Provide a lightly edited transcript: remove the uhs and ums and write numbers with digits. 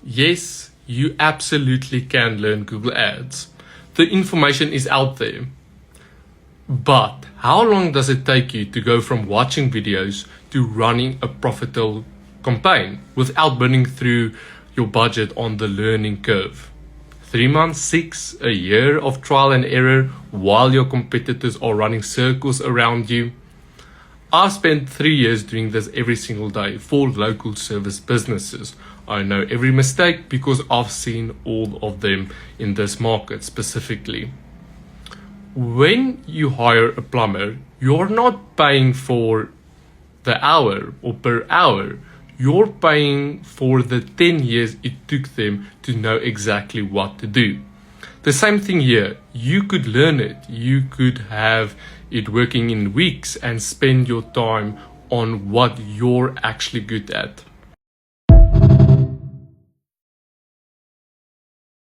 Yes, you absolutely can learn Google Ads. The information is out there. But how long does it take you to go from watching videos to running a profitable campaign without burning through your budget on the learning curve? 3 months, 6, a year of trial and error while your competitors are running circles around you? I've spent 3 years doing this every single day for local service businesses. I know every mistake because I've seen all of them in this market specifically. When you hire a plumber, you're not paying for the hour or per hour. You're paying for the 10 years it took them to know exactly what to do. The same thing here. You could learn it. You could have it working in weeks and spend your time on what you're actually good at.